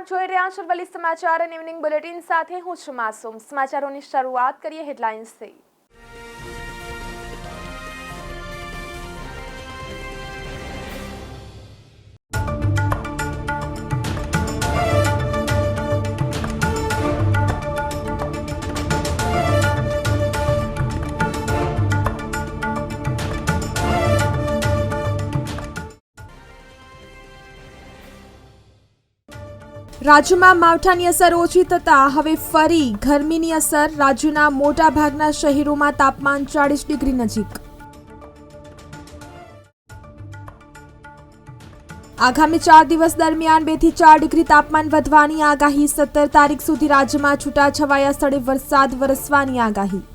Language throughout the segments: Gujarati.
આપ જોઈ રહ્યા છો અરવલ્લી સમાચાર અને ઇવનિંગ બુલેટિન સાથે હું છું માસૂમ। સમાચારોની શરૂઆત કરીએ હેડલાઇન્સથી। રાજ્યમાં માવઠાની અસર ઓછી થતાં હવે ફરી ગરમીની અસર। રાજ્યના મોટાભાગના શહેરોમાં તાપમાન 40 ડિગ્રી નજીક। આગામી 4 દિવસ દરમિયાન 2 થી 4 ડિગ્રી તાપમાન વધવાની આગાહી। 17 તારીખ સુધી રાજ્યમાં છૂટાછવાયા સ્થળે વરસાદ વરસવાની આગાહી।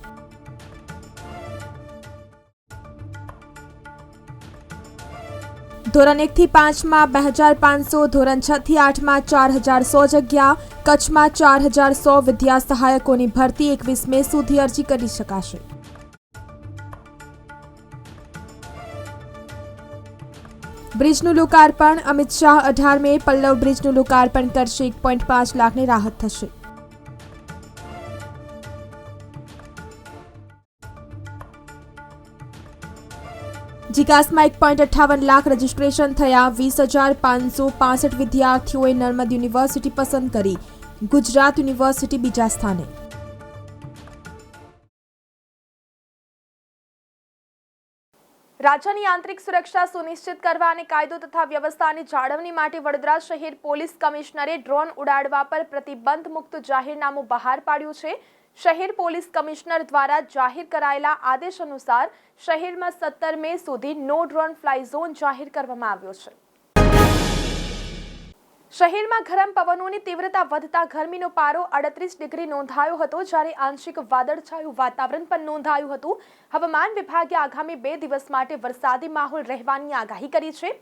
ધોરણ 1 થી 5 માં 2500, ધોરણ 6 થી 8 માં 4100 જગ્યા। કચ્છમાં 4100 વિદ્યા સહાયકોની ભરતી 21 મે સુધી અરજી કરી શકાશે। બ્રિજનું લોકાર્પણ। અમિત શાહ 18 મે પલ્લવ બ્રિજનું લોકાર્પણ કરશે। 1.5 લાખની રાહત થશે। જીકાસમાં 1.58 લાખ રજીસ્ટ્રેશન થયા। 20,565 વિદ્યાર્થીઓએ નર્મદ યુનિવર્સિટી પસંદ કરી। ગુજરાત યુનિવર્સિટી બીજા સ્થાને। રાજ્યની આંતરિક સુરક્ષા સુનિશ્ચિત કરવા અને કાયદો તથા વ્યવસ્થાની જાળવણી માટે વડોદરા શહેર પોલીસ કમિશનરે ડ્રોન ઉડાડવા પર પ્રતિબંધ મુક્ત જાહેરનામું બહાર પાડ્યું છે। શહેર પોલીસ કમિશનર દ્વારા જાહેર કરાયેલા આદેશ અનુસાર શહેરમાં 17 મે સુધી નો ડ્રોન ફ્લાય ઝોન જાહેર કરવામાં આવ્યો છે। શહેરમાં ગરમ પવનોની તીવ્રતા વધતા ગરમીનો પારો 38 ડિગ્રી નોંધાયો હતો, જ્યારે આંશિક વાદળછાયું વાતાવરણ પણ નોંધાયું હતું। હવામાન વિભાગે આગામી 2 દિવસ માટે વરસાદી માહોલ રહેવાની આગાહી કરી છે।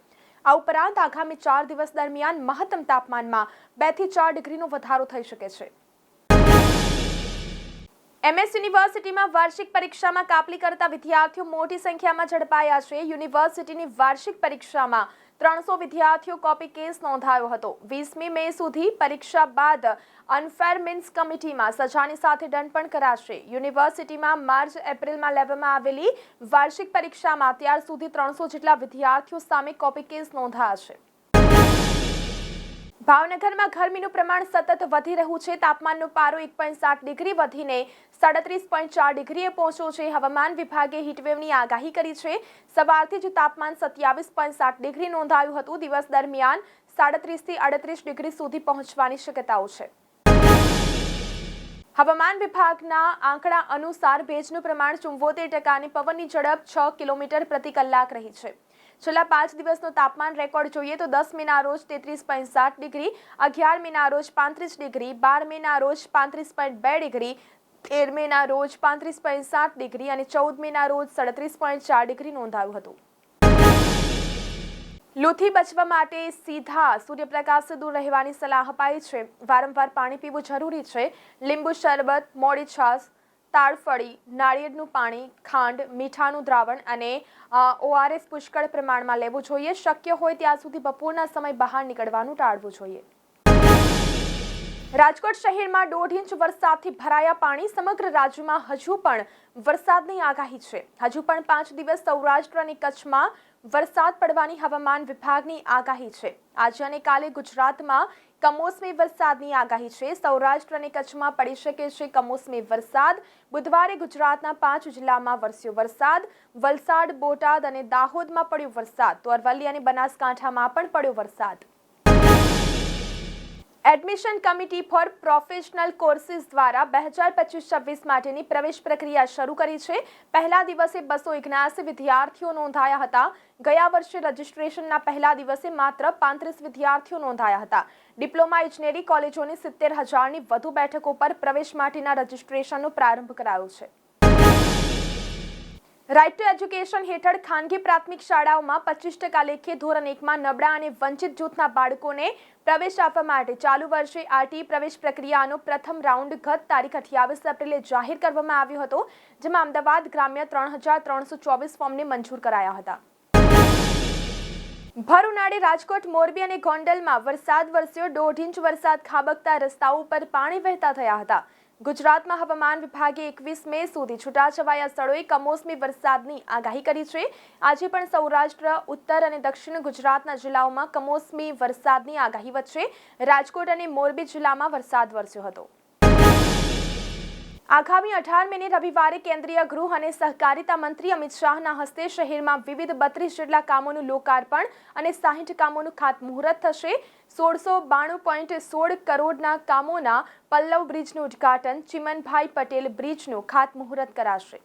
આ ઉપરાંત આગામી 4 દિવસ દરમિયાન મહત્તમ તાપમાનમાં 2 થી 4 ડિગ્રીનો વધારો થઈ શકે છે। MS યુનિવર્સિટીમાં વાર્ષિક પરીક્ષામાં કાપલી કરતા વિદ્યાર્થીઓ મોટી સંખ્યામાં ઝડપાયા છે। યુનિવર્સિટીની વાર્ષિક પરીક્ષામાં 300 વિદ્યાર્થીઓ કોપી કેસ નોંધાયો હતો। 20મી મે સુધી પરીક્ષા બાદ અનફેર મીન્સ કમિટીમાં સજાની સાથે દંડ પણ કરાશે। યુનિવર્સિટીમાં માર્ચ એપ્રિલમાં લેવામાં આવેલી વાર્ષિક પરીક્ષામાં અત્યાર સુધી 300 જેટલા વિદ્યાર્થીઓ સામે કોપી કેસ નોંધાયા છે। ભાવનગરમાં ગરમીનું પ્રમાણ સતત વધી રહ્યું છે। તાપમાનનો પારો 1.7 ડિગ્રી વધીને 37.4 ડિગ્રીએ પહોંચ્યો છે। હવામાન વિભાગે હીટવેવની આગાહી કરી છે। સવારથી જ તાપમાન 27.7 ડિગ્રી નોંધાયું હતું। દિવસ દરમિયાન 37 થી 38 ડિગ્રી સુધી પહોંચવાની શક્યતાઓ છે। હવામાન વિભાગના આંકડા અનુસાર ભેજનું પ્રમાણ 74% અને પવનની ઝડપ 6 કિલોમીટર પ્રતિ કલાક રહી છે। છેલ્લા 5 દિવસનું તાપમાન રેકોર્ડ જોઈએ તો 10 મેના રોજ 33.7 ડિગ્રી, 11 મેના રોજ 35 ડિગ્રી, 12 મેના રોજ 35.2 ડિગ્રી, 13 મેના રોજ 35.7 ડિગ્રી અને 14 મેના રોજ 37.4 ડિગ્રી નોંધાયું હતું। લૂથી બચવા માટે સીધા સૂર્યપ્રકાશથી દૂર રહેવાની સલાહ અપાઈ છે। વારંવાર પાણી પીવું જરૂરી છે। લીંબુ શરબત, મોડી છાશ, તાળફળી, નાળિયેરનું પાણી, ખાંડ, મીઠાનું દ્રાવણ અને ORS પુષ્કળ પ્રમાણમાં લેવું જોઈએ। શક્ય હોય ત્યાં સુધી બપોરના સમય બહાર નીકળવાનું ટાળવું જોઈએ। રાજકોટ શહેરમાં 1.5 ઇંચ વરસાદથી ભરાયા પાણી। સમગ્ર રાજ્યમાં હજુ પણ વરસાદની આગાહી છે। હજુ પણ 5 દિવસ સૌરાષ્ટ્ર અને કચ્છમાં વરસાદ પડવાની હવામાન વિભાગની આગાહી છે। આજે અને કાલે ગુજરાતમાં કમોસમી વરસાદની આગાહી છે। સૌરાષ્ટ્ર અને કચ્છમાં પડી શકે છે કમોસમી વરસાદ। બુધવારે ગુજરાતના 5 જિલ્લામાં વરસ્યો વરસાદ। વલસાડ, બોટાદ અને દાહોદમાં પડ્યો વરસાદ તો અરવલ્લી અને બનાસકાંઠામાં પણ પડ્યો વરસાદ। Admission committee four professional courses દ્વારા 2025-26 માટેની પ્રવેશ પ્રક્રિયા શરૂ કરી છે। પહેલા દિવસે 279 વિદ્યાર્થીઓ નોંધાયા હતા। ગયા વર્ષે રજીસ્ટ્રેશનના પહેલા દિવસે માત્ર 35 વિદ્યાર્થીઓ નોંધાયા હતા। ડિપ્લોમા ઇજનેરી કોલેજોની 70,000ની વધુ બેઠકો પર પ્રવેશ માટેના રજીસ્ટ્રેશનનો પ્રારંભ કરાયો છે। રાઇટ ટુ એજ્યુકેશન હેઠળ ખાનગી પ્રાથમિક શાળાઓમાં 25% લેખે ધોરણ 1માં નબળા અને વંચિત જૂથના બાળકોને પ્રવેશ આપવા માટે ચાલુ વર્ષે RT પ્રવેશ પ્રક્રિયાનો પ્રથમ રાઉન્ડ ગત તારીખ 28 એપ્રિલે જાહેર કરવામાં આવ્યો હતો, જેમાં અમદાવાદ ગ્રામ્ય 3,324 ફોર્મને મંજૂર કરાયા હતા। ભર ઉનાળે રાજકોટ, મોરબી અને ગોંડલમાં વરસાદ વરસ્યો. 1.5 ઇંચ વરસાદ ખાબકતા રસ્તાઓ પર પાણી વહેતા થયા હતા. ગુજરાતમાં હવામાન વિભાગે 21 મે સુધી છૂટાછવાયા સ્થળોએ કમોસમી વરસાદની આગાહી કરી છે. આજે પણ સૌરાષ્ટ્ર, ઉત્તર અને દક્ષિણ ગુજરાતના જિલ્લાઓમાં કમોસમી વરસાદની આગાહી વચ્ચે રાજકોટ અને મોરબી જિલ્લામાં વરસાદ વરસ્યો હતો. આગામી 18 મેને રવિવારે કેન્દ્રીય ગૃહ અને સહકારિતા મંત્રી અમિત શાહના હસ્તે શહેરમાં વિવિધ 32 જેટલા કામોનું લોકાર્પણ અને 60 કામોનું ખાતમુહૂર્ત થશે. 1692.16 કરોડના કામોના પલ્લવ બ્રિજનું ઉદ્ઘાટન, ચિમનભાઈ પટેલ બ્રિજનું ખાતમુહૂર્ત કરાશે.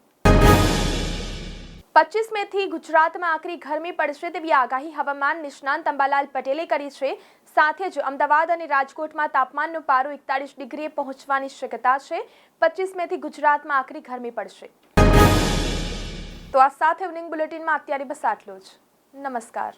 25 મેથી ગુજરાતમાં આકરી ગરમી પડશે તેવી આગાહી હવામાન નિષ્ણાંત અંબાલાલ પટેલે કરી છે. સાથે જ અમદાવાદ અને રાજકોટમાં તાપમાનનો પારો 41 ડિગ્રીએ પહોંચવાની શક્યતા છે. 25 મેથી ગુજરાતમાં આકરી ગરમી પડશે. તો આ સાથે ઇવનિંગ બુલેટિનમાં અત્યારે બસ આટલું જ. નમસ્કાર.